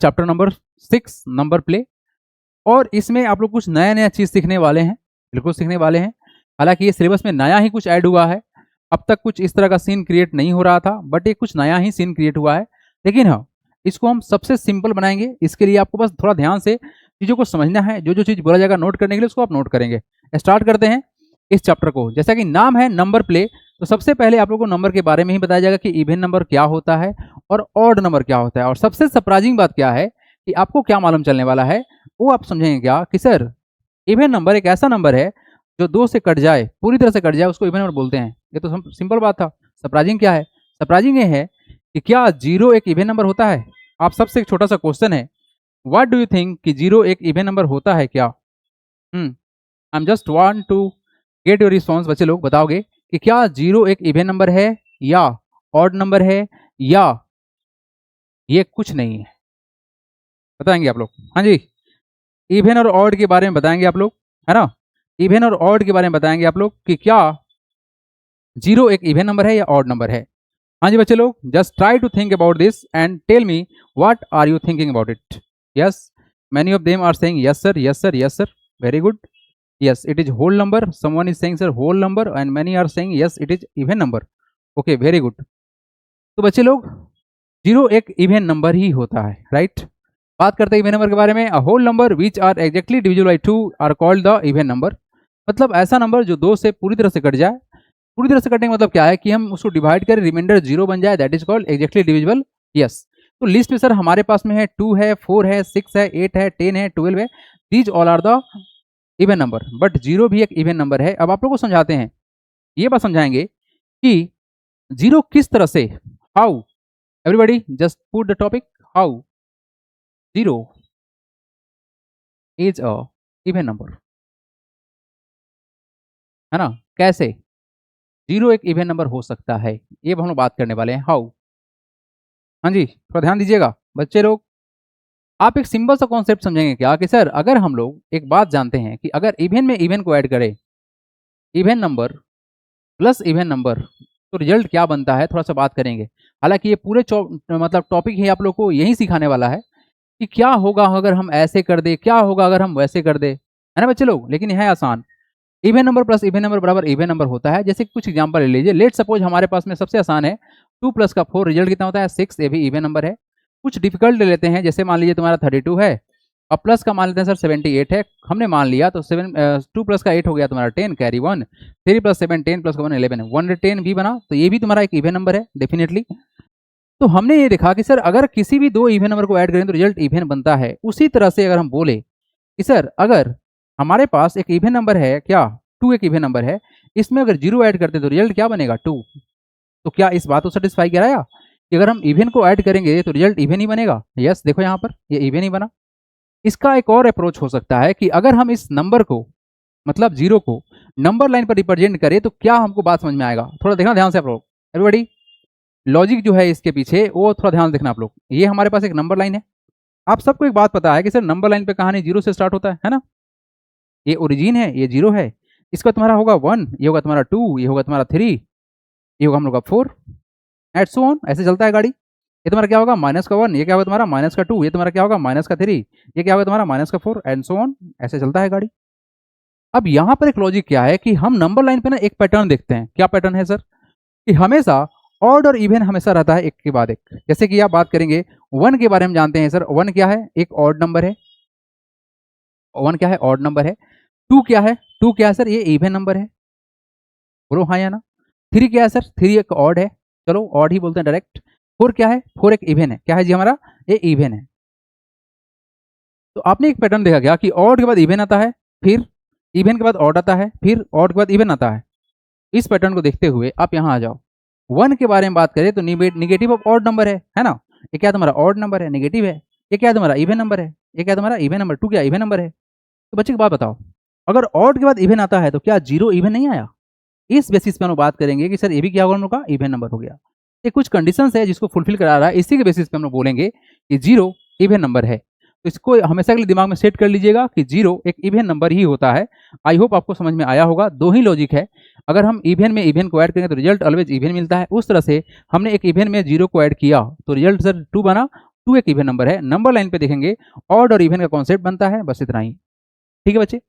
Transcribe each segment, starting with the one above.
Chapter number 6 number play. और इसमें आप लोग कुछ नया नया चीज़ सीखने वाले हैं, बिल्कुल सीखने वाले हैं। हालांकि ये सिलेबस में नया ही कुछ ऐड हुआ है, अब तक कुछ इस तरह का सीन क्रिएट नहीं हो रहा था, बट ये कुछ नया ही सीन क्रिएट हुआ है। लेकिन हाँ, इसको हम सबसे सिंपल बनाएंगे। इसके लिए आपको बस थोड़ा ध्यान से चीज़ों को समझना है, जो जो चीज़ बोला जाएगा नोट करने के लिए उसको आप नोट करेंगे। स्टार्ट करते हैं इस चैप्टर को। जैसा कि नाम है नंबर प्ले, तो सबसे पहले आप लोगों को नंबर के बारे में ही बताया जाएगा कि इवन नंबर क्या होता है और ऑड नंबर क्या होता है। और सबसे सरप्राइजिंग बात क्या है कि आपको क्या मालूम चलने वाला है, वो आप समझेंगे क्या कि सर इवन नंबर एक ऐसा नंबर है जो 2 से कट जाए, पूरी तरह से कट जाए, उसको इवन नंबर बोलते हैं। ये तो सिंपल बात था। सरप्राइजिंग क्या है? सरप्राइजिंग ये है कि क्या 0 एक इवन नंबर होता है? आप सबसे एक छोटा सा क्वेश्चन है, व्हाट डू यू थिंक कि 0 एक इवन नंबर होता है क्या? I am just want to get your response. बच्चे लोग बताओगे कि क्या 0 एक इवन नंबर है या ऑड नंबर है या ये कुछ नहीं है? बताएंगे आप लोग? हाँ जी, इवन और ऑड के बारे में बताएंगे आप लोग, है ना? इवन और ऑड के बारे में बताएंगे आप लोग कि क्या 0 एक इवन नंबर है या ऑड नंबर है। हाँ जी बच्चे लोग, just try to think about this and tell me what are you thinking about it. Yes, many of them are saying yes sir, yes sir, yes sir, very good. Yes, it is whole number. Someone is saying sir whole number and many are saying yes it is even number. Okay, very good. तो बच्चे लोग 0 एक even number ही होता है, right? बात करते हैं even number के बारे में। A whole number which are exactly divisible by 2 are called the even number. मतलब ऐसा नंबर जो 2 से पूरी तरह से कट जाए। पूरी तरह से कटने का मतलब क्या है कि हम उसको डिवाइड करें, रिमाइंडर 0 बन जाए, that is called exactly divisible. Yes, तो लिस्ट में सर हमारे पास में है 2 है, 4 है, 6 है, 8 है, 10 है, 12 है। These all are the even number, but 0 भी एक इवन नंबर है। अब आप लोगों को समझाते हैं, ये बात समझाएंगे कि 0 किस तरह से, how, everybody just put the topic, how 0 is a even number, है ना? कैसे 0 एक इवन नंबर हो सकता है, ये हम लोग बात करने वाले हैं, हाउ। हाँ जी, थोड़ा ध्यान दीजिएगा बच्चे लोग। आप एक सिंपल सा कॉन्सेप्ट समझेंगे क्या कि सर अगर हम लोग एक बात जानते हैं कि अगर इवन में इवन को ऐड करें, even number plus even number, तो रिजल्ट क्या बनता है, थोड़ा सा बात करेंगे। हालांकि ये पूरे मतलब टॉपिक ही आप लोग को यही सिखाने वाला है कि क्या होगा अगर हम ऐसे कर दे, क्या होगा अगर हम वैसे कर दे, है ना बच्चे लोग? लेकिन यह है आसान। Even number plus even number बराबर इवन नंबर होता है। जैसे कुछ एग्जांपल ले लीजिए। लेट सपोज हमारे पास में सबसे आसान है 2 प्लस का 4, रिजल्ट कितना होता है 6, ये भी इवन नंबर है। कुछ डिफिकल्ट ले लेते हैं, जैसे मान लीजिए तुम्हारा 32 है और प्लस का मान लेते हैं सर 78 है, हमने मान लिया, तो 2 प्लस का 8 हो गया तुम्हारा 10, कैरी 1, 3 प्लस 7 10 प्लस 1 11, 110 भी बना, तो ये भी तुम्हारा एक इवन नंबर है डेफिनेटली। तो हमने ये देखा कि सर अगर किसी भी 2 इवन नंबर को ऐड करें तो रिजल्ट इवन बनता है। उसी तरह से अगर हम बोले कि सर अगर हमारे पास एक इवन नंबर है, क्या 2 एक इवन नंबर है, इसमें अगर 0 ऐड करते तो रिजल्ट क्या बनेगा 2। तो क्या इस बात को सेटिस्फाई कराया कि अगर हम इवन को ऐड करेंगे तो रिजल्ट इवन ही बनेगा? यस, देखो यहाँ पर ये इवन ही बना। इसका एक और अप्रोच हो सकता है कि अगर हम इस नंबर को, मतलब 0 को नंबर लाइन पर रिप्रेजेंट करें तो क्या हमको बात समझ में आएगा? थोड़ा देखना ध्यान से आप लोग, एवरीबॉडी। लॉजिक जो है इसके पीछे वो थोड़ा ध्यान देखना आप लोग। ये हमारे पास एक नंबर लाइन है। आप सबको एक बात पता है कि सर नंबर लाइन पे कहानी 0 से स्टार्ट होता है ना? ये ओरिजिन है, ये 0 है, इसका तुम्हारा होगा 1, ये होगा तुम्हारा 2, ये होगा तुम्हारा 3, ये होगा हम लोग का 4, एट सो ऑन, ऐसे चलता है गाड़ी। ये तुम्हारा क्या होगा माइनस का 1, ये क्या होगा तुम्हारा माइनस का 2, ये तुम्हारा क्या होगा माइनस का 3, ये क्या होगा तुम्हारा माइनस का 4, एंड सो ऑन, ऐसे चलता है गाड़ी। अब यहाँ पर एक लॉजिक क्या है कि हम नंबर लाइन पे ना एक पैटर्न देखते हैं। क्या पैटर्न है सर? कि हमेशा ऑड और इवन हमेशा रहता है एक के बाद एक। जैसे कि आप बात करेंगे 1 के बारे में जानते हैं सर, 1 क्या है? एक ऑड नंबर है। 1 क्या है? ऑड नंबर है। 2 क्या है? 2 क्या है सर? ये इवन नंबर है। बोलो हाँ या ना? 3 क्या है सर? 3 एक ऑड है, चलो ऑड ही बोलते हैं डायरेक्ट। 4 क्या है? 4 एक इवन है। क्या है जी हमारा? ये इवन है। तो आपने एक पैटर्न देखा क्या कि ऑड के बाद इवन आता है, फिर इवन के बाद ऑड आता है, फिर ऑड के बाद इवन आता है। इस पैटर्न को देखते हुए आप यहाँ आ जाओ। 1 के बारे में बात करें तो निगेटिव ऑफ ऑड नंबर है ना? ये क्या तुम्हारा ऑड नंबर है, नेगेटिव है। ये क्या तुम्हारा इवन नंबर है, ये क्या तुम्हारा इवन नंबर। 2 क्या इवन नंबर है। तो बच्चे की बात बताओ, अगर ऑड के बाद इवन आता है तो क्या 0 इवन नहीं आया? इस बेसिस पे हम लोग बात करेंगे कि सर ये भी क्या होगा हम लोग का इवन नंबर हो गया। ये कुछ कंडीशंस है जिसको फुलफिल करा रहा है, इसी के बेसिस पे हम लोग बोलेंगे कि 0 इवन नंबर है। तो इसको हमेशा के लिए दिमाग में सेट कर लीजिएगा कि 0 एक इवन नंबर ही होता है। आई होप आपको समझ में आया होगा। दो ही लॉजिक है, अगर हम इवन में इवन को ऐड करेंगे तो रिजल्ट ऑलवेज इवन मिलता है। उस तरह से हमने एक इवन में 0 को ऐड किया तो रिजल्ट सर 2 बना, 2 एक इवन नंबर है। नंबर लाइन पे देखेंगे ऑड और इवन का कॉन्सेप्ट बनता है, बस इतना ही। ठीक है बच्चे,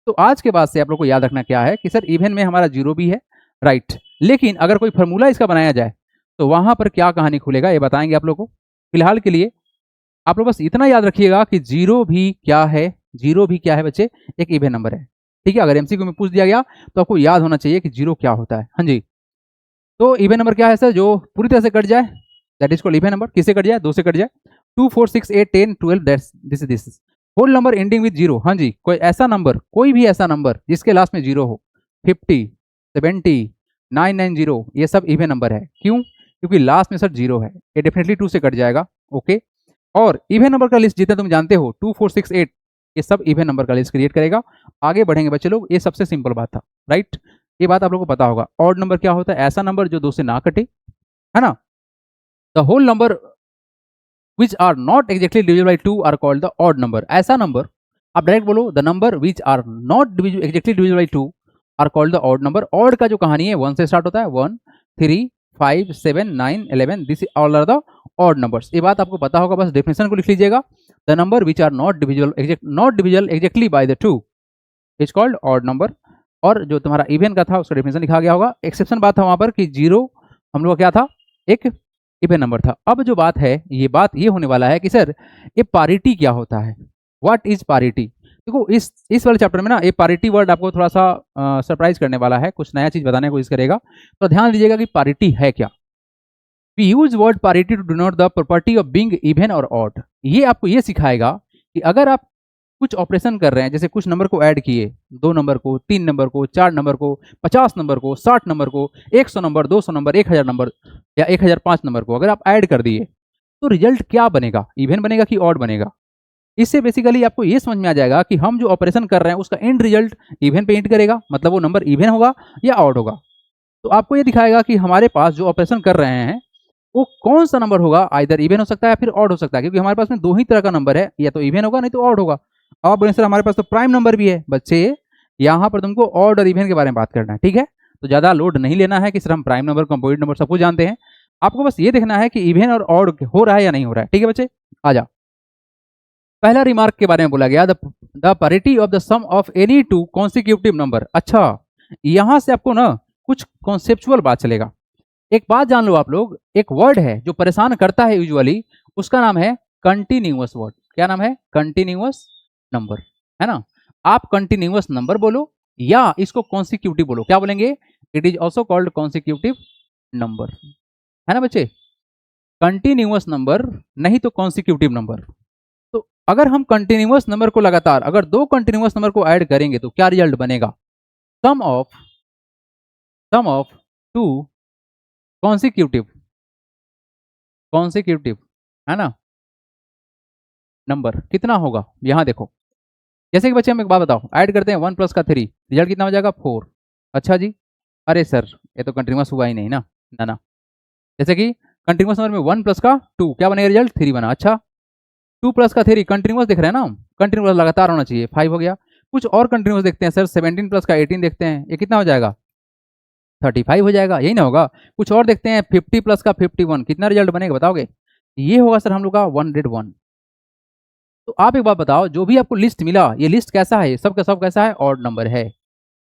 तो आज के बाद से आप लोग को याद रखना क्या है कि सर इवन में हमारा जीरो भी है, राइट, लेकिन अगर कोई फॉर्मूला इसका बनाया जाए तो वहां पर क्या कहानी खुलेगा ये बताएंगे आप लोग को। फिलहाल के लिए आप लोग बस इतना याद रखिएगा कि जीरो भी क्या है, जीरो भी क्या है बच्चे, एक इवन नंबर है। ठीक है, अगर एमसीक्यू में पूछ दिया गया तो आपको याद होना चाहिए कि जीरो क्या होता है। हाँ जी, तो इवन नंबर क्या है सर, जो पूरी तरह से कट जाए, that is called even number. किससे कट जाए, 2 से कट जाए, 2 4 6 8 10 12, that's this whole number ending with zero. हाँ जी, कोई ऐसा नंबर, कोई भी ऐसा नंबर जिसके लास्ट में जीरो हो, 50 70 990, ये सब इवन नंबर है। क्यों, क्योंकि लास्ट में सर जीरो है, ये डेफिनेटली 2 से कट जाएगा। ओके, और इवन नंबर का लिस्ट जितना तुम जानते हो 2 4 6 8, ये सब इवन नंबर का लिस्ट क्रिएट करेगा। आगे बढ़ेंगे बच्चे लोग, ये सबसे सिंपल बात था, राइट, ये बात आप लोगों को पता होगा। ऑड नंबर क्या होता है, ऐसा नंबर जो 2 से ना कटे, है ना। The whole number which are not exactly divisible by 2 are called the odd number. ऐसा नंबर, आप डायरेक्ट बोलो, the number which are not exactly divisible by 2 are called the odd number. Odd का जो कहानी है 1 से स्टार्ट होता है, 1 3 5 7 9 11, this all are the odd numbers. ये बात आपको पता होगा, बस डेफिनेशन को लिख लीजिएगा। The number which are not divisible exactly by the 2 is called odd number. और जो तुम्हारा इवन का था उसका डेफिनेशन लिखा गया होगा। एक्सेप्शन बात था वहां पर कि जीरो हम लोग का क्या था, एक इवन नंबर था। अब जो बात है, ये बात ये होने वाला है कि सर ये पारिटी क्या होता है, व्हाट इज पारिटी। देखो इस वाले चैप्टर में ना ये पारिटी वर्ड आपको थोड़ा सा सरप्राइज करने वाला है, कुछ नया चीज बताने की कोशिश करेगा, तो ध्यान दीजिएगा कि पारिटी है क्या। We use word parity to denote the property of being even और ऑड। ये आपको ये सिखाएगा कि अगर आप कुछ ऑपरेशन कर रहे हैं, जैसे कुछ नंबर को ऐड किए, 2 नंबर को, 3 नंबर को, 4 नंबर को, 50 नंबर को, 60 नंबर को, 100 नंबर, 200 नंबर, 1000 नंबर या 1005 नंबर को अगर आप ऐड कर दिए तो रिजल्ट क्या बनेगा, इवन बनेगा कि ऑड बनेगा। इससे बेसिकली आपको ये समझ में आ जाएगा कि हम जो ऑपरेशन कर रहे हैं उसका एंड रिजल्ट इवन पे एंड करेगा, मतलब वो नंबर इवन होगा या ऑड होगा। तो आपको ये दिखाएगा कि हमारे पास जो ऑपरेशन कर रहे हैं वो कौन सा नंबर होगा, आइदर इवन हो सकता है या फिर ऑड हो सकता है, क्योंकि हमारे पास में 2 ही तरह का नंबर है, या तो इवन होगा नहीं तो ऑड होगा। अब बोले सर हमारे पास तो प्राइम नंबर भी है, बच्चे यहाँ पर तुमको ऑड और इवन के बारे में बात करना है, ठीक है। तो ज्यादा लोड नहीं लेना है कि सर हम प्राइम नंबर, कंपोजिट नंबर सब कुछ जानते हैं, आपको बस ये देखना है कि इवन और ऑड हो रहा है या नहीं हो रहा है। ठीक है बच्चे, आ जा। पहला रिमार्क के बारे में बोला गया, the parity of the sum of any 2 consecutive number. अच्छा, यहां से आपको ना कुछ कॉन्सेप्चुअल बात चलेगा। एक बात जान लो आप लोग, एक वर्ड है जो परेशान करता है यूजुअली, उसका नाम है कंटिन्यूअस वर्ड। क्या नाम है, कंटिन्यूअस नंबर, है ना। आप कंटिन्यूअस नंबर बोलो या इसको कॉन्सिक्यूटिव बोलो, क्या बोलेंगे, it is also called consecutive number, है ना बच्चे। कंटिन्यूअस नंबर नहीं तो कॉन्सिक्यूटिव नंबर। तो अगर हम कंटिन्यूअस नंबर को लगातार, अगर 2 कंटिन्यूअस नंबर को ऐड करेंगे तो क्या रिजल्ट बनेगा, सम ऑफ 2 कॉन्सिक्यूटिव है ना नंबर कितना होगा, यहां देखो। जैसे कि बच्चे हम एक बात बताओ, ऐड करते हैं 1 प्लस का 3, रिजल्ट कितना हो जाएगा 4। अच्छा जी, अरे सर ये तो कंटिन्यूअस हुआ ही नहीं ना, ना। जैसे कि कंटिन्यूअस नंबर में 1 प्लस का 2 क्या बनेगा, रिजल्ट 3 बना। अच्छा, 2 प्लस का 3 कंटिन्यूअस दिख रहा है ना, कंटिन्यूअस लगातार होना चाहिए, 5 हो गया। कुछ और कंटिन्यूअस देखते हैं सर, 17 प्लस का 18 देखते हैं, ये कितना हो जाएगा 35 हो जाएगा, यही ना होगा। कुछ और देखते हैं, 50 प्लस का 51 कितना रिजल्ट बनेगा बताओगे, ये होगा सर हम लोग का 101। तो आप एक बात बताओ, जो भी आपको लिस्ट मिला, ये लिस्ट कैसा है, सब का सब कैसा है, ऑड नंबर है।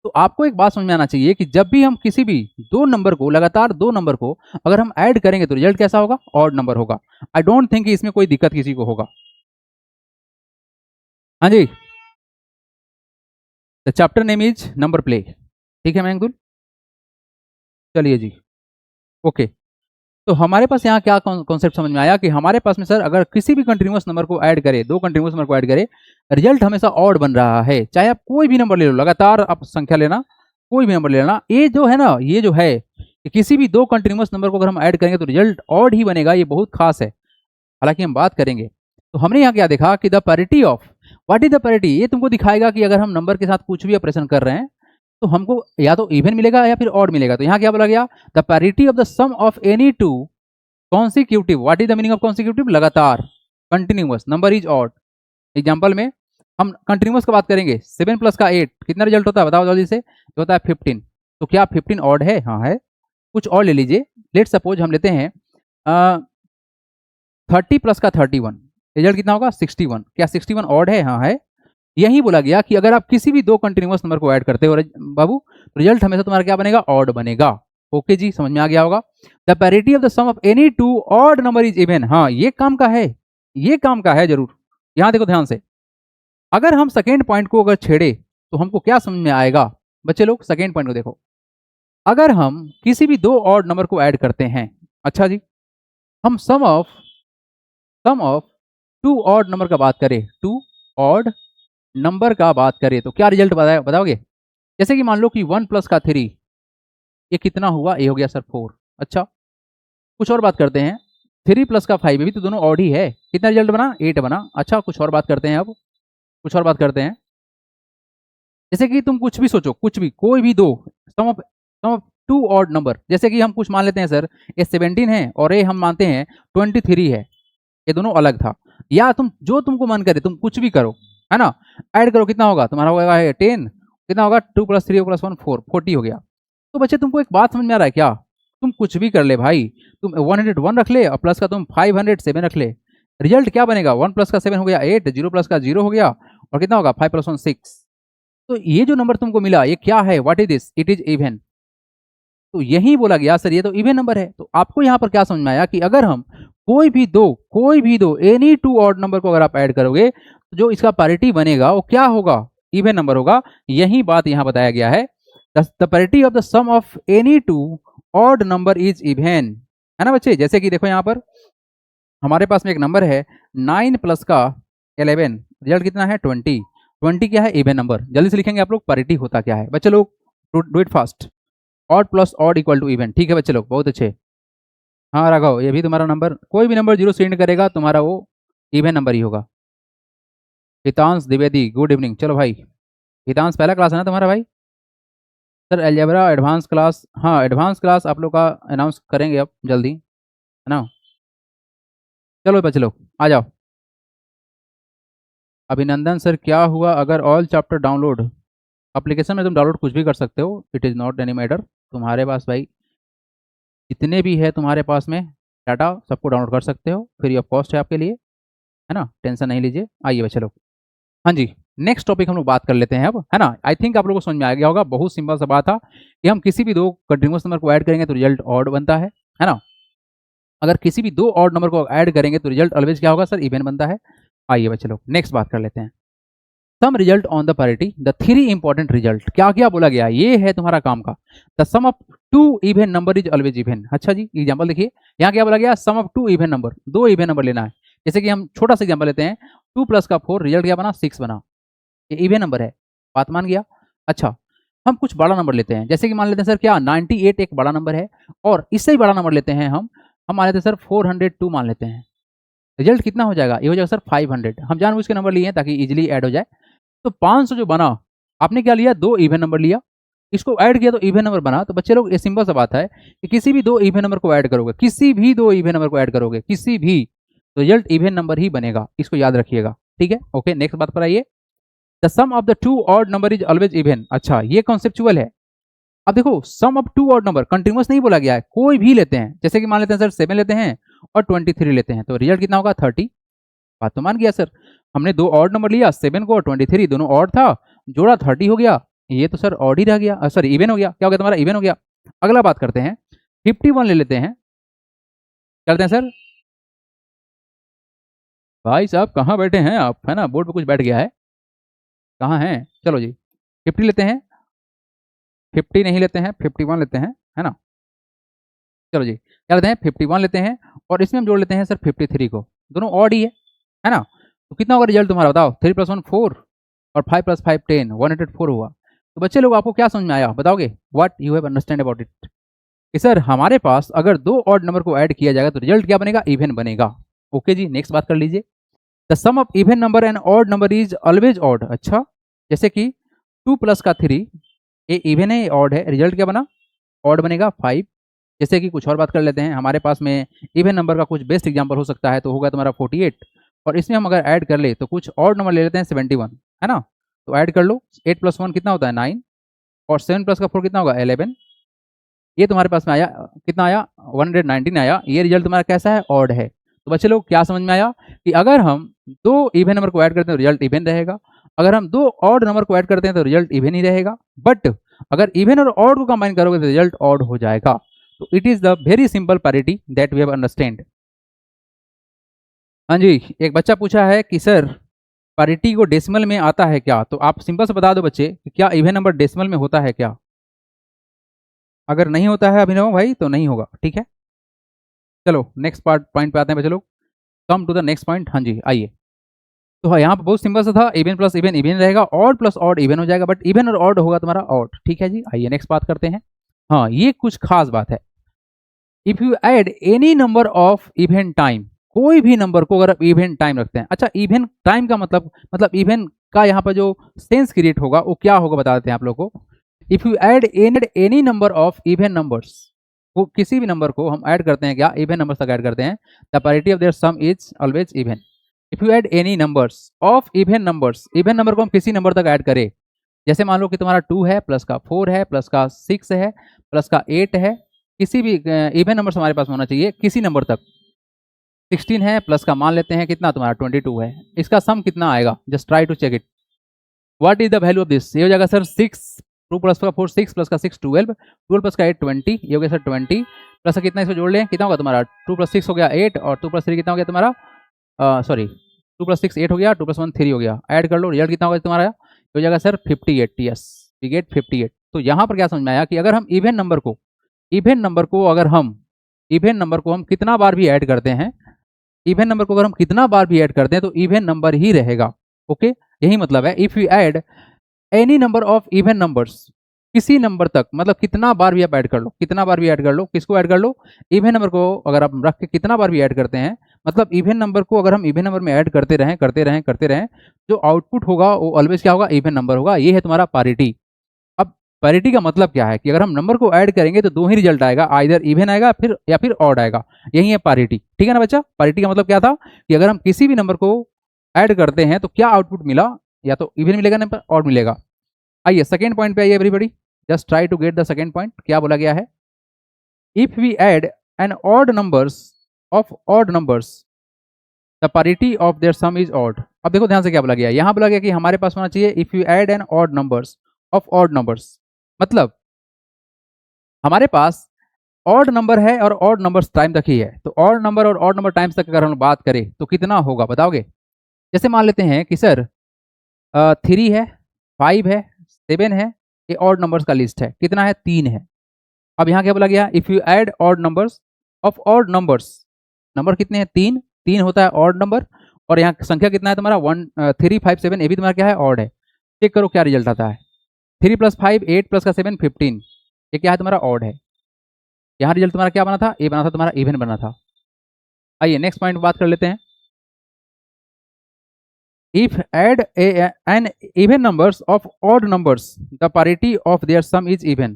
तो आपको एक बात समझ में आना चाहिए कि जब भी हम किसी भी 2 नंबर को, लगातार 2 नंबर को अगर हम ऐड करेंगे तो रिजल्ट कैसा होगा, ऑड नंबर होगा। आई डोंट थिंक इसमें कोई दिक्कत किसी को होगा। हाँ जी, the chapter name is number play, ठीक है मैंगदुल, चलिए जी, ओके। तो हमारे पास यहाँ क्या कॉन्सेप्ट समझ में आया कि हमारे पास में सर अगर किसी भी कंटिन्यूअस नंबर को ऐड करें, 2 कंटिन्यूअस नंबर को ऐड करें, रिजल्ट हमेशा ऑड बन रहा है। चाहे आप कोई भी नंबर ले लो, लगातार आप संख्या लेना, कोई भी नंबर ले लेना, ये जो है ना, ये जो है कि किसी भी 2 कंटिन्यूअस नंबर को अगर हम ऐड करेंगे तो रिजल्ट ऑड ही बनेगा, ये बहुत खास है, हालांकि हम बात करेंगे। तो हमने यहाँ क्या देखा कि the parity of, what is the parity, ये तुमको दिखाएगा कि अगर हम नंबर के साथ कुछ भी ऑपरेशन कर रहे हैं तो हमको या तो इवन मिलेगा या फिर ऑड मिलेगा। तो यहाँ क्या बोला गया, the parity of the sum of any 2 consecutive, what is the meaning of consecutive, लगातार, continuous number is odd. Example में हम कंटिन्यूअस की बात करेंगे, 7 प्लस का 8 कितना रिजल्ट होता है बताओ जल्दी से, जो होता है 15। तो क्या 15 ऑड है, हाँ है। कुछ और ले लीजिए, लेट सपोज हम लेते हैं 30 प्लस का 31, रिजल्ट कितना होगा 61। क्या 61 ऑड है? हाँ है। यही बोला गया कि अगर आप किसी भी दो कंटिन्यूअस नंबर को ऐड करते हो बाबू, रिजल्ट हमेशा तुम्हारा क्या बनेगा? ऑड बनेगा। ओके जी, समझ में आ गया होगा। The parity of the sum of any two odd number is even. हाँ, ये काम का है, ये काम का है जरूर। यहां देखो ध्यान से, अगर हम सेकेंड पॉइंट को अगर छेड़े तो हमको क्या समझ में आएगा? बच्चे लोग सेकेंड पॉइंट को देखो, अगर हम किसी भी दो ऑड नंबर को ऐड करते हैं, अच्छा जी, हम सम ऑफ टू ऑड नंबर का बात करें, टू ऑड नंबर का बात करें तो क्या रिजल्ट बताओगे? जैसे कि मान लो कि 1 प्लस का 3, ये कितना हुआ? ये हो गया सर 4। अच्छा, कुछ और बात करते हैं, 3 प्लस का 5, ये भी तो दोनों ऑड ही है, कितना रिजल्ट बना? 8 बना। अच्छा, कुछ और बात करते हैं, अब कुछ और बात करते हैं। जैसे कि तुम कुछ भी सोचो, कुछ भी, कोई भी दो सम ऑफ टू ऑड नंबर, जैसे कि हम कुछ मान लेते हैं सर, ये 17 है और ये हम मानते हैं 23 है, ये दोनों अलग था। या तुम जो तुमको मन करे तुम कुछ भी करो, है ना, ऐड करो, कितना होगा तुम्हारा? होगा 10, कितना होगा? 2 प्लस 3 प्लस 1 4, 40 हो गया। तो बच्चे तुमको एक बात समझ में आ रहा है क्या? तुम कुछ भी कर ले भाई, तुम 101 रख ले और प्लस का तुम 507 रख ले, रिजल्ट क्या बनेगा? 1 प्लस का 7 हो गया 8, 0 प्लस का 0 हो गया, और कितना होगा? 5 प्लस 1 6। तो ये जो नंबर तुमको मिला, ये क्या है? What is this? It is even. तो यही बोला गया सर ये तो इवन नंबर है। तो आपको यहाँ पर क्या समझ में आया कि अगर हम कोई भी दो एनी टू ऑड नंबर को अगर आप ऐड करोगे तो जो इसका पैरिटी बनेगा वो क्या होगा? इवन नंबर होगा। यही बात यहाँ बताया गया है, the parity of the sum of any two odd number is even, है ना बच्चे। जैसे कि देखो यहाँ पर हमारे पास में एक नंबर है 9 प्लस का 11, रिजल्ट कितना है? 20। 20 क्या है? Even number. जल्दी से लिखेंगे आप लोग, पैरिटी होता क्या है बच्चे लोग, do it fast. Odd plus odd equal to even, ठीक है बच्चे लोग, बहुत अच्छे। हाँ राघव, ये भी तुम्हारा नंबर, कोई भी नंबर जीरो से एंड करेगा तुम्हारा वो इवन नंबर ही होगा। Hitansh Dwivedi, good evening. चलो भाई, हितांश पहला क्लास है ना तुम्हारा भाई? सर अलजेब्रा एडवांस क्लास, हाँ एडवांस क्लास आप लोग का अनाउंस करेंगे अब जल्दी, है ना। चलो बच्चे लोग आ जाओ। अभिनंदन सर, क्या हुआ अगर ऑल चैप्टर डाउनलोड? एप्लीकेशन में तुम डाउनलोड कुछ भी कर सकते हो, it is not any matter. तुम्हारे पास भाई जितने भी है तुम्हारे पास में डाटा, सबको डाउनलोड कर सकते हो, फ्री ऑफ कॉस्ट है आपके लिए, है ना, टेंशन नहीं लीजिए। आइए बच्चे लोग, हाँ जी, नेक्स्ट टॉपिक हम लोग बात कर लेते हैं अब, है ना। आई थिंक आप लोगों को समझ में आ गया होगा, बहुत सिंपल सा बात था कि हम किसी भी दो कंटिन्यूअस नंबर को ऐड करेंगे तो रिजल्ट ऑड बनता है ना। अगर किसी भी दो ऑड नंबर को ऐड करेंगे तो रिजल्ट ऑलवेज क्या होगा सर? इवन बनता है। आइए बच्चे लोग नेक्स्ट बात कर लेते हैं, some result on the parity, the three important result. क्या क्या बोला गया? ये है तुम्हारा काम का, the sum of two even number is always even. अच्छा जी, एग्जांपल देखिए, यहाँ क्या बोला गया? Sum of two even number, दो इवन नंबर लेना है। जैसे कि हम छोटा सा एग्जांपल लेते हैं, 2 प्लस का 4, रिजल्ट क्या बना? 6 बना, ये इवन नंबर है, बात मान गया। अच्छा, हम कुछ बड़ा नंबर लेते हैं, जैसे कि मान लेते हैं सर क्या 98 एक बड़ा नंबर है, और इससे ही बड़ा नंबर लेते हैं हम मान लेते हैं सर 402 मान लेते हैं, रिजल्ट कितना हो जाएगा? ये हो जाएगा सर 500। हम जानबूझ के नंबर लिए हैं ताकि इजीली ऐड हो जाए। तो 500 जो बना, आपने क्या लिया? दो इवन नंबर लिया, इसको ऐड किया तो इवन नंबर बना। तो बच्चे लोग ये सिंपल सा बात है कि किसी भी दो इवन नंबर को ऐड करोगे, किसी भी दो इवन नंबर को ऐड करोगे, किसी भी, तो रिजल्ट इवन नंबर ही बनेगा, इसको याद रखिएगा, ठीक है। ओके, नेक्स्ट बात पर आइए, the sum of the two odd number is always even. अच्छा, ये कॉन्सेप्चुअल है। अब देखो, sum of two odd number continuous नहीं बोला गया है, कोई भी लेते हैं, जैसे कि मान लेते हैं सर 7 लेते हैं और 23 लेते हैं, तो रिजल्ट कितना होगा? 30। बात तो मान गया सर, हमने दो ऑड नंबर लिया, 7 को और 23, दोनों ऑड था, जोड़ा 30 हो गया, ये तो सर ऑड ही रह गया, सॉरी इवन हो गया। क्या हो गया तुम्हारा? इवन हो गया। अगला बात करते हैं, 51 ले लेते हैं, करते हैं सर। भाई साहब कहाँ बैठे हैं आप, है ना, बोर्ड पे कुछ बैठ गया है, कहाँ हैं? चलो जी, 50 लेते हैं, 50 नहीं लेते हैं, 51 लेते हैं, है ना। चलो जी, क्या लेते हैं? 51 लेते हैं, और इसमें हम जोड़ लेते हैं सर 53 को, दोनों ऑड ही है ना। तो कितना होगा रिजल्ट तुम्हारा? बताओ, 3 प्लस 1 4 और 5 प्लस 5 10, 104 हुआ। तो बच्चे लोग आपको क्या समझ में आया, बताओगे? What you have understand about it? कि सर हमारे पास अगर दो ऑड नंबर को ऐड किया जाएगा तो रिजल्ट क्या बनेगा? इवन बनेगा। ओके जी, नेक्स्ट बात कर लीजिए, the sum of even number and odd number is always odd. अच्छा, जैसे कि 2 प्लस का 3, ये इवन है, ऑड है, रिजल्ट क्या बना? ऑड बनेगा 5। जैसे कि कुछ और बात कर लेते हैं, हमारे पास में इवन नंबर का कुछ बेस्ट एग्जांपल हो सकता है, तो होगा तुम्हारा 48, और इसमें हम अगर ऐड कर ले तो कुछ ऑड नंबर ले लेते हैं 71, है ना। तो ऐड कर लो, 8 प्लस 1 कितना होता है? 9, और 7 प्लस का 4 कितना होगा? 11। ये तुम्हारे पास में आया, कितना आया? 119 आया। ये रिजल्ट तुम्हारा कैसा है? ऑड है। तो बच्चे लोग क्या समझ में आया कि अगर हम दो इवन नंबर को ऐड करते हैं तो रिजल्ट इवन रहेगा, अगर हम दो ऑड नंबर को ऐड करते हैं तो रिजल्ट इवन ही रहेगा, बट अगर इवन और ऑड को कंबाइन करोगे तो रिजल्ट ऑड हो जाएगा। तो it is the very simple parity that we have understand. हाँ जी, एक बच्चा पूछा है कि सर पैरिटी को डेसिमल में आता है क्या? तो आप सिंपल से बता दो बच्चे कि क्या इवन नंबर डेसिमल में होता है क्या? अगर नहीं होता है अभिनव भाई तो नहीं होगा, ठीक है। चलो नेक्स्ट पॉइंट पे आते हैं बच्चे लोग, come to the next point. हाँ जी आइए। तो हाँ, यहाँ पे बहुत सिंपल सा था, इवन प्लस इवन इवन रहेगा, ऑड प्लस ऑड इवन हो जाएगा, बट इवन और ऑड होगा तुम्हारा ऑड, ठीक है जी। आइए नेक्स्ट बात करते हैं। हाँ, ये कुछ खास बात है। If you add any number of even time, कोई भी नंबर को अगर आप इवन टाइम रखते हैं, अच्छा इवन टाइम का मतलब इवन का यहाँ पर जो सेंस क्रिएट होगा वो क्या होगा बता देते हैं आप लोग को। If you add any number of even numbers, वो किसी भी नंबर को हम ऐड करते हैं क्या, इवन नंबर्स तक ऐड करते हैं, the parity of their sum is always even. If you add any numbers of even numbers, even number को हम किसी नंबर तक ऐड करें, जैसे मान लो कि तुम्हारा 2 है प्लस का 4 है प्लस का 6 है प्लस का 8 है, किसी भी इवन नंबर हमारे पास होना चाहिए किसी नंबर तक। 16 है प्लस का मान लेते हैं कितना तुम्हारा 22 है, इसका सम कितना आएगा, just try to check it. What is the value of this? ये हो जाएगा सर 6, 2 प्लस का 4 6 प्लस का 6 12, 12 प्लस का 8 20, ये हो गया सर 20 प्लस का कितना इसको जोड़ लें, कितना होगा तुम्हारा 2 प्लस 6 हो गया 8 और 2 प्लस 3 कितना हो गया तुम्हारा, सॉरी 2 प्लस 6 8 हो गया, 2 प्लस 1 3 हो गया, ऐड कर लो, रिजल्ट कितना होगा तुम्हारा, हो जाएगा सर 58। Yes, we get 58। तो यहाँ पर क्या समझ में आया कि अगर हम इवन नंबर को अगर हम इवन नंबर को हम कितना बार भी ऐड करते हैं, इवन नंबर को अगर हम कितना बार भी ऐड करते हैं तो इवन नंबर ही रहेगा। ओके, यही मतलब है if you add any number of even numbers, किसी नंबर तक, मतलब कितना बार भी आप ऐड कर लो, कितना बार भी ऐड कर लो, किसको ऐड कर लो, इवन नंबर को अगर आप रख के कितना बार भी ऐड करते हैं, मतलब इवन नंबर को अगर हम इवन नंबर में ऐड करते रहें, जो आउटपुट होगा वो ऑलवेज क्या होगा, इवन नंबर होगा। ये है तुम्हारा पैरिटी। अब पैरिटी का मतलब क्या है कि अगर हम नंबर को ऐड करेंगे तो दो ही रिजल्ट आएगा, आइदर इवन आएगा या फिर ऑड आएगा, यही है पैरिटी, ठीक है ना बच्चा। पैरिटी का मतलब क्या था कि अगर हम किसी भी नंबर को ऐड करते हैं तो क्या आउटपुट मिला, या तो इवन मिलेगा ना ऑड मिलेगा। आइए सेकेंड पॉइंट पे आइए everybody, just try to get the second point, क्या बोला गया है। If we add an odd numbers of odd numbers, the parity of their sum is odd. अब देखो ध्यान से क्या बोला गया, यहाँ बोला गया कि हमारे पास होना चाहिए if you add an odd numbers of odd numbers, मतलब हमारे पास ऑड नंबर है और ऑड नंबर्स टाइम तक ही है, तो ऑड नंबर और ऑड नंबर टाइम्स तक अगर हम बात करें तो कितना होगा बताओगे। जैसे मान लेते हैं कि सर 3 है 5 है 7 है, ये ऑड नंबर्स का लिस्ट है, कितना है 3 है। अब यहाँ क्या बोला गया, if you add odd numbers of odd numbers, number कितने हैं 3, 3 होता है ऑड नंबर, और यहाँ संख्या कितना है तुम्हारा 1 3 5 7, ये भी तुम्हारा क्या है ऑड है। चेक करो क्या रिजल्ट आता है, 3 प्लस 5 8 प्लस का 7 15, ये क्या है तुम्हारा ऑड है। यहाँ रिजल्ट तुम्हारा क्या बना था, ये बना था तुम्हारा इवन बना था। आइए नेक्स्ट पॉइंट बात कर लेते हैं। If add an even numbers of odd numbers, the parity of their sum is even।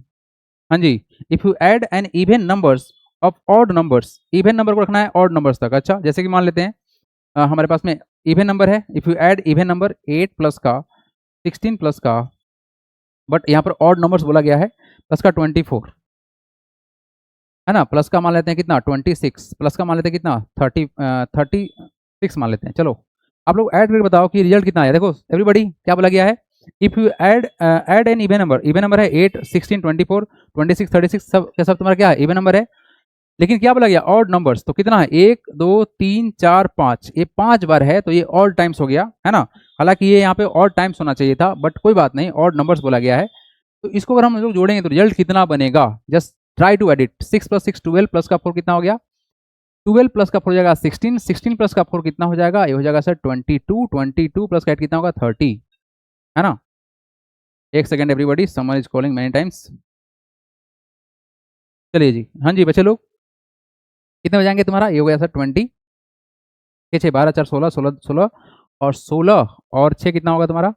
हाँ जी, if you add an even numbers of odd numbers, even number को रखना है odd numbers तक। अच्छा जैसे कि मान लेते हैं हमारे पास में even number है, if you add even number 8 plus का 16 प्लस का, बट यहाँ पर odd numbers बोला गया है, प्लस का 24 है ना, प्लस का मान लेते हैं कितना 26, प्लस का मान लेते हैं कितना 36 मान लेते हैं। चलो आप लोग ऐड करके बताओ कि रिजल्ट कितना आया। देखो एवरीबॉडी क्या बोला गया है, if you add N even number है 8 16 24 26 36, सब तुम्हारा क्या है इवन नंबर है, लेकिन क्या बोला गया ऑड नंबर्स, तो कितना है 1 2 3 4 5, ये 5 बार है तो ये ऑड टाइम्स हो गया है ना। हालांकि ये यहाँ पे ऑड टाइम्स होना चाहिए था, बट कोई बात नहीं, ऑड नंबर्स बोला गया है। तो इसको अगर हम लोग जोड़ेंगे तो रिजल्ट कितना बनेगा, just try to add it. 6 plus 6 12 plus का 4 कितना हो गया, 12 प्लस का 4 हो जाएगा 16, 16 प्लस का 4 कितना हो जाएगा, ये हो जाएगा सर 22, 22 प्लस का 8 कितना होगा 30, है ना। एक second everybody, someone is calling many times. चलिए जी, हाँ जी बच्चे लोग कितने हो जाएंगे तुम्हारा, ये हो गया सर 20, 6 12 4 16 16 16 और 16 और 6 कितना होगा तुम्हारा,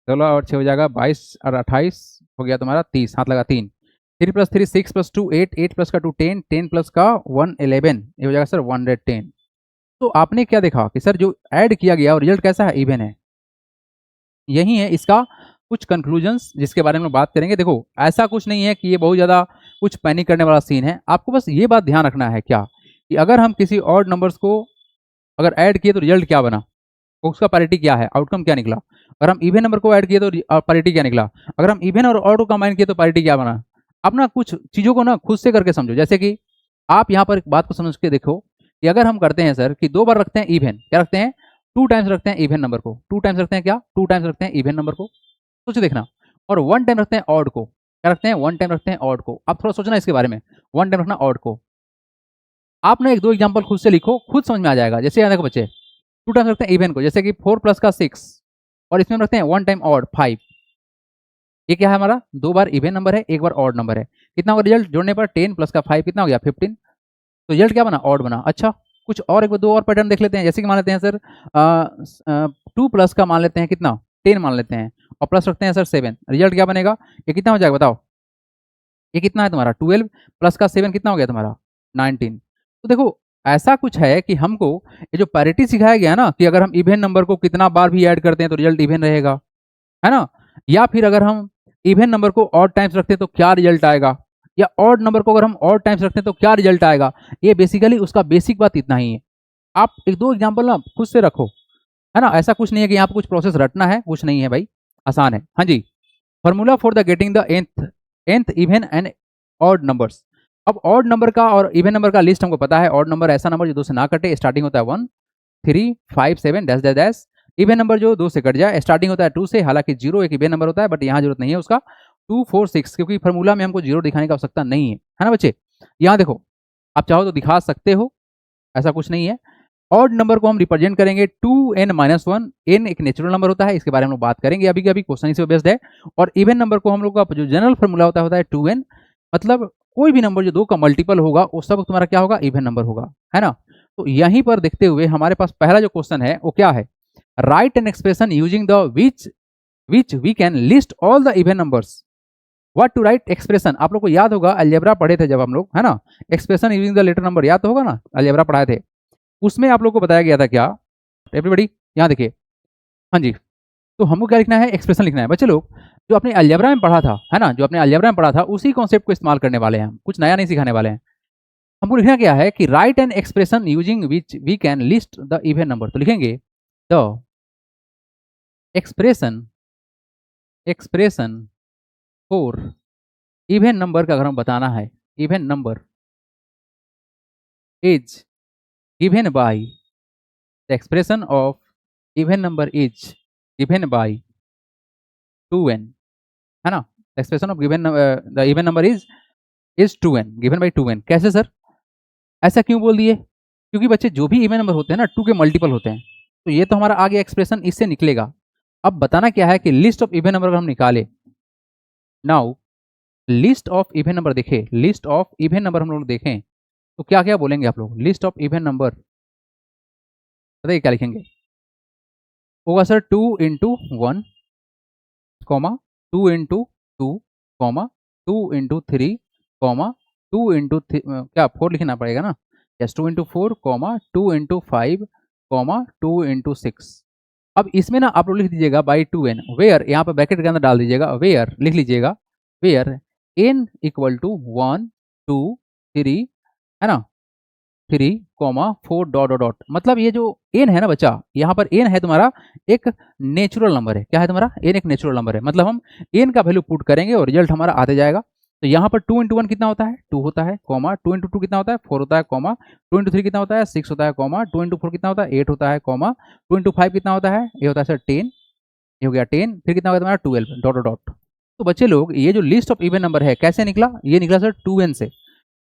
16 और 6 हो जाएगा 22 और 28 हो गया तुम्हारा 30, हाथ लगा 3, 3 प्लस 3 6 प्लस 2 8, 8 प्लस का 2 10, 10 प्लस का 1 11, ये हो जाएगा सर 110। तो आपने क्या देखा कि सर जो ऐड किया गया और रिजल्ट कैसा है, इवन है। यही है इसका कुछ कंक्लूजन्स जिसके बारे में बात करेंगे। देखो ऐसा कुछ नहीं है कि ये बहुत ज़्यादा कुछ पैनिक करने वाला सीन है, आपको बस ये बात ध्यान रखना है क्या कि अगर हम किसी ऑड नंबर्स को अगर ऐड किए तो रिजल्ट क्या बना, उसका पैरिटी क्या है, आउटकम क्या निकला। अगर हम इवन नंबर को ऐड किए तो पैरिटी क्या निकला, अगर हम इवन और ऑड को कंबाइन किए तो पैरिटी क्या बना। अब ना कुछ चीज़ों को ना खुद से करके समझो। जैसे कि आप यहाँ पर एक बात को समझ के देखो कि अगर हम करते हैं सर कि 2 बार रखते हैं इवन, क्या रखते हैं, 2 टाइम्स रखते हैं इवन नंबर को, 2 टाइम्स रखते हैं क्या, 2 टाइम्स रखते हैं इवन नंबर को, सोच देखना। और 1 टाइम रखते हैं ऑड को, क्या रखते हैं, 1 टाइम रखते हैं ऑड को। अब थोड़ा सोचना इसके बारे में, 1 टाइम रखना ऑड को। आप ना 1-2 एग्जाम्पल खुद से लिखो, खुद समझ में आ जाएगा। जैसे यहाँ देखो बच्चे, 2 टाइम्स रखते हैं इवन को, जैसे कि 4 प्लस का 6 और इसमें हम रखते हैं 1 टाइम ऑड 5। ये क्या है हमारा, 2 बार इवन नंबर है, 1 बार ऑड नंबर है। कितना होगा रिजल्ट जोड़ने पर, 10 प्लस का 5 कितना हो गया 15। तो रिजल्ट क्या बना, ऑड बना। अच्छा कुछ और 1-2 और पैटर्न देख लेते हैं। जैसे कि मान लेते हैं सर 2 प्लस का मान लेते हैं कितना, 10 मान लेते हैं और प्लस रखते हैं सर 7, रिजल्ट क्या बनेगा, ये कितना हो जाएगा बताओ, ये कितना है तुम्हारा 12 प्लस का 7 कितना हो गया तुम्हारा 19। तो देखो ऐसा कुछ है कि हमको ये जो पैरिटी सिखाया गया ना कि अगर हम इवन नंबर को कितना बार भी ऐड करते हैं तो रिजल्ट इवन रहेगा, है ना। या फिर अगर हम इवन नंबर को ऑड टाइम्स रखते हैं तो क्या रिजल्ट आएगा, या ऑड नंबर को अगर हम ऑड टाइम्स रखते हैं तो क्या रिजल्ट आएगा। ये बेसिकली उसका बेसिक बात इतना ही है। आप 1-2 एग्जाम्पल ना खुद से रखो, है ना। ऐसा कुछ नहीं है कि यहाँ पर कुछ प्रोसेस रटना है, कुछ नहीं है भाई, आसान है। हाँ जी, formula for the getting the nth even and odd numbers. अब ऑड नंबर का और इवन नंबर का लिस्ट हमको पता है। ऑड नंबर ऐसा नंबर जो 2 से ना कटे, स्टार्टिंग होता है 1 3 5 7 dash dash dash. Even number जो 2 से कट जाए, स्टार्टिंग होता है 2 से, हालांकि 0 एक इवन नंबर होता है बट यहाँ जरूरत नहीं है उसका, 2 4 6, क्योंकि फॉर्मूला में हमको 0 दिखाने की आवश्यकता नहीं है ना बच्चे। यहाँ देखो आप चाहो तो दिखा सकते हो, ऐसा कुछ नहीं है। ऑड नंबर को हम रिप्रेजेंट करेंगे 2n-1, n एक नेचुरल नंबर होता है, इसके बारे में हम बात करेंगे अभी अभी, क्वेश्चन इसी पे बेस्ड है। और इवन नंबर को हम लोग का जो जनरल फॉर्मूला होता है 2n, मतलब कोई भी नंबर जो 2 का मल्टीपल होगा वो सब तुम्हारा क्या होगा, इवन नंबर होगा, है ना। तो यहीं पर देखते हुए हमारे पास पहला जो क्वेश्चन है वो क्या है, write an expression using the which we can list all the even numbers. What to write expression, आप लोग को याद होगा अलजेब्रा पढ़े थे जब हम लोग, है ना। Expression using the letter number याद तो होगा ना, अलजेब्रा पढ़ाए थे। उसमें आप लोग को बताया गया था क्या, एवरीबॉडी यहाँ देखिए। हाँ जी, तो हमको क्या लिखना है, एक्सप्रेशन लिखना है। बच्चे लोग जो अपने अलजेब्रा में पढ़ा था, है ना, जो अपने अलजेब्रा में पढ़ा था उसी कॉन्सेप्ट को इस्तेमाल करने वाले हैं हम, कुछ नया नहीं सिखाने वाले हैं। हमको लिखना क्या है कि write an expression using which we can list the even number. तो लिखेंगे the expression for even number का अगर हम बताना है, even number is given by the expression of even number is given by 2n, है ना। Expression of given the even number is 2n, given by 2n। कैसे सर, ऐसा क्यों बोल दिए, क्योंकि बच्चे जो भी इवन नंबर होते हैं ना 2 के मल्टीपल होते हैं, तो ये तो हमारा आगे एक्सप्रेशन इससे निकलेगा। अब बताना क्या है कि लिस्ट ऑफ इवन नंबर अगर हम निकाले, now list of even number देखें, लिस्ट ऑफ इवन नंबर हम लोग देखें तो क्या क्या बोलेंगे आप लोग, लिस्ट ऑफ इवन नंबर बताइए क्या लिखेंगे, होगा sir 2 into 1 comma 2 into 2 comma 2 into 3 comma 2 into क्या 4 लिखना पड़ेगा ना, yes 2 into 4 comma 2 into 5 comma 2 into 6। अब इसमें ना आप लोग लिख दीजिएगा बाई 2n, वेयर यहाँ पर ब्रैकेट के अंदर डाल दीजिएगा, वेयर लिख लीजिएगा, वेयर n इक्वल टू 1 2 3, है ना, 3 4 डॉट डॉट डॉट। मतलब ये जो n है ना बच्चा, यहाँ पर n है तुम्हारा एक नेचुरल नंबर है। क्या है तुम्हारा, n एक नेचुरल नंबर है, मतलब हम n का वैल्यू पुट करेंगे और रिजल्ट हमारा आते जाएगा। तो यहाँ पर 2 इंटू 1 कितना होता है 2 होता है, कॉमा 2 इंटू 2 कितना होता है 4 होता है, कॉमा 2 इंटू 3 कितना होता है 6 होता है, कॉमा 2 इंटू 4 कितना होता है 8 होता है, कॉमा 2 इंटू 5 कितना होता है, ये होता है सर 10, ये हो गया 10, फिर कितना होगा तुम्हारा 12 डॉट डॉट डॉट। तो बच्चे लोग ये जो लिस्ट ऑफ इवन नंबर है कैसे निकला, ये निकला सर 2n से।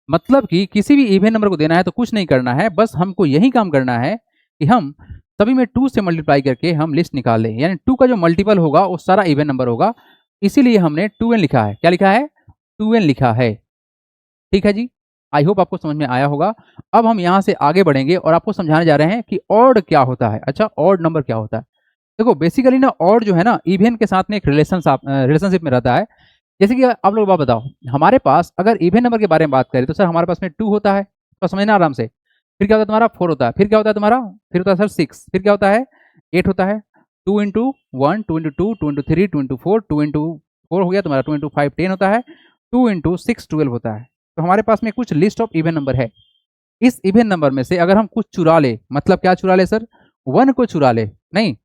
मतलब कि किसी भी इवन नंबर को देना है तो कुछ नहीं करना है, बस हमको यही काम करना है कि हम सभी में 2 से मल्टीप्लाई करके हम लिस्ट निकाल लें, यानी 2 का जो मल्टीपल होगा वो सारा इवन नंबर होगा। इसीलिए हमने 2n लिखा है। क्या लिखा है, 2n लिखा है। ठीक है जी, आई होप आपको समझ में आया होगा। अब हम यहाँ से आगे बढ़ेंगे और आपको समझाने जा रहे हैं कि ऑड क्या होता है। अच्छा, ऑड नंबर क्या होता है। देखो बेसिकली ना ऑड जो है ना इवन के साथ में एक रिलेशनशिप में रहता है। जैसे कि आप लोग बात बताओ, हमारे पास अगर इवन नंबर के बारे में बात करें तो सर हमारे पास में 2 होता है, तो समझना आराम से। फिर क्या होता है तुम्हारा 4 होता है, फिर क्या होता है तुम्हारा, फिर होता है सर 6, फिर क्या होता है 8 होता है, 2 into 1 2 into 2 2 into 3 2 into 4 2 into 4 हो गया तुम्हारा, 2 इंटू 5 10 होता है, 2 इंटू 6 12 होता है। तो हमारे पास में कुछ लिस्ट ऑफ इवन नंबर है। इस इवन नंबर में से अगर हम कुछ चुरा ले, मतलब क्या चुरा ले सर, 1 को चुरा ले, नहीं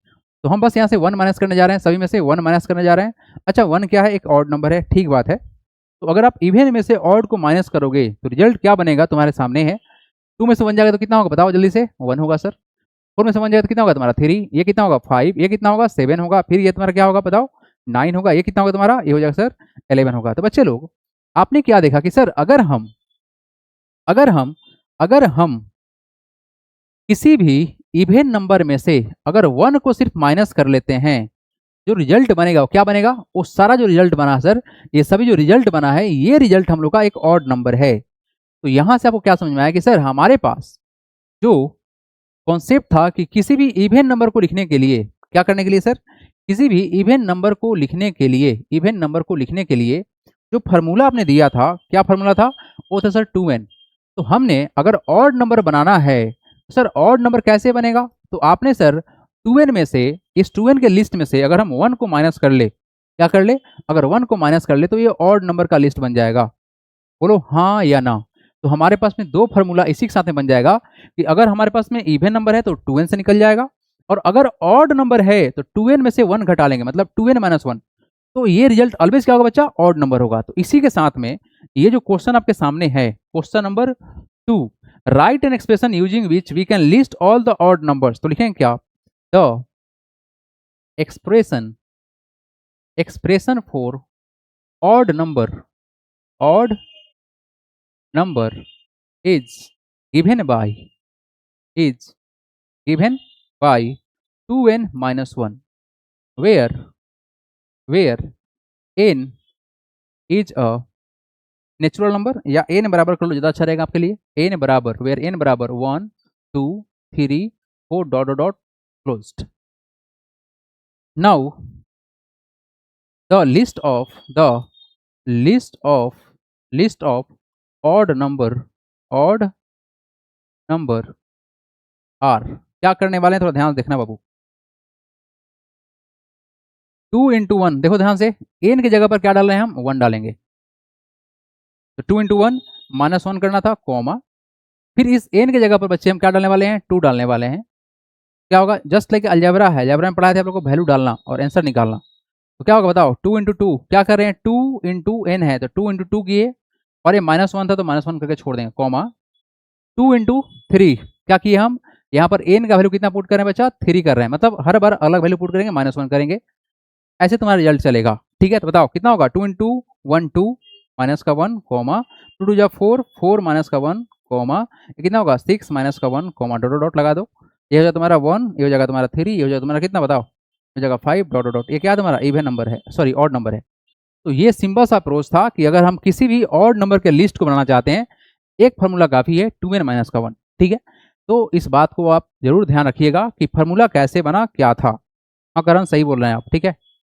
तो हम बस यहाँ से 1 माइनस करने जा रहे हैं, सभी में से 1 माइनस करने जा रहे हैं। अच्छा 1 क्या है, एक ऑड नंबर है, ठीक बात है। तो अगर आप इवन में से ऑड को माइनस करोगे तो रिजल्ट क्या बनेगा, तुम्हारे सामने है। 2 में से 1 जाएगा तो कितना होगा बताओ जल्दी से, 1 होगा सर। 4 में से 1 जाएगा तो कितना होगा तुम्हारा 3, ये कितना होगा 5, ये कितना होगा 7 होगा, फिर ये तुम्हारा क्या होगा बताओ 9 होगा, ये कितना होगा तुम्हारा, ये हो जाएगा सर 11 होगा। तो बच्चे लोग आपने क्या देखा कि सर अगर हम किसी भी इवन नंबर में से अगर 1 को सिर्फ माइनस कर लेते हैं, जो रिजल्ट बनेगा वो क्या बनेगा, वो सारा जो रिजल्ट बना सर, ये सभी जो रिजल्ट बना है ये रिजल्ट हम लोग का एक ऑड नंबर है। तो यहां से आपको क्या समझ में आया कि सर हमारे पास जो कॉन्सेप्ट था कि किसी भी इवन नंबर को लिखने के लिए क्या करने के लिए सर, किसी भी इवन नंबर को लिखने के लिए जो फार्मूला आपने दिया था, क्या फार्मूला था, वो था सर 2n। तो हमने अगर ऑड नंबर बनाना है तो सर ऑड नंबर कैसे बनेगा, तो आपने सर 2n में से, इस 2n के लिस्ट में से अगर हम 1 को माइनस कर ले, क्या कर ले, अगर 1 को माइनस कर ले तो ये ऑड नंबर का लिस्ट बन जाएगा। बोलो हाँ या ना। तो हमारे पास में 2 फार्मूला इसी के साथ में बन जाएगा कि अगर हमारे पास में इवन नंबर है तो 2n से निकल जाएगा, और अगर ऑड नंबर है तो 2n में से 1 घटा लेंगे, मतलब 2n माइनस 1, तो ये रिजल्ट ऑलवेज क्या होगा बच्चा, ऑड नंबर होगा। तो इसी के साथ में ये जो क्वेश्चन आपके सामने है, question number 2, write an expression using which we can list all the odd numbers. तो लिखेंगे क्या, the expression for odd number is given by 2n minus 1, where n is a natural number, या n बराबर कर लो ज़्यादा अच्छा रहेगा आपके लिए, n बराबर वेयर n बराबर 1 2 3 4 dot dot dot closed. Now the list of odd number are, क्या करने वाले हैं थोड़ा ध्यान देखना बाबू। 2 इंटू 1, देखो ध्यान से, n की जगह पर क्या डाल रहे हैं हम, 1 डालेंगे। तो 2 इंटू 1 माइनस 1 करना था, कॉमा, फिर इस n की जगह पर बच्चे हम क्या डालने वाले हैं, 2 डालने वाले हैं। क्या होगा, जस्ट लाइक अलजेब्रा है, अलजेब्रा में पढ़ाए थे आप लोग को वैल्यू डालना और आंसर निकालना। तो क्या होगा बताओ, 2 इंटू 2 क्या कर रहे हैं, 2 इंटू n है तो 2 इंटू 2 किए, और ये माइनस 1 था तो माइनस 1 करके छोड़ देंगे, कॉमा 2 इंटू 3 क्या किए हम, यहाँ पर n का वैल्यू कितना पुट कर रहे हैं बच्चा, 3 कर रहे हैं, मतलब हर बार अलग वैल्यू पुट करेंगे, माइनस 1 करेंगे, ऐसे तुम्हारा रिजल्ट चलेगा। ठीक है, तो बताओ कितना होगा, 2 इंटू 1 2 माइनस का 1 कॉमा 2 2 4 4 माइनस का 1 कॉमा, कितना होगा 6 माइनस का 1 कॉमा, डॉट डॉट लगा दो, ये हो जाएगा तुम्हारा 1, ये हो जाएगा तुम्हारा 3, ये हो जाएगा तुम्हारा कितना बताओ, हो जाएगा 5 डॉट डॉट, ये क्या तुम्हारा इवन नंबर है, सॉरी ऑड नंबर है। तो ये सिंपल सा अप्रोच था कि अगर हम किसी भी ऑड नंबर के लिस्ट को बनाना चाहते हैं, एक फार्मूला काफ़ी है, 2n माइनस का 1। ठीक है, तो इस बात को आप जरूर ध्यान रखिएगा कि फार्मूला कैसे बना, क्या था। हाँ करण सही बोल रहे हैं आप, ठीक है।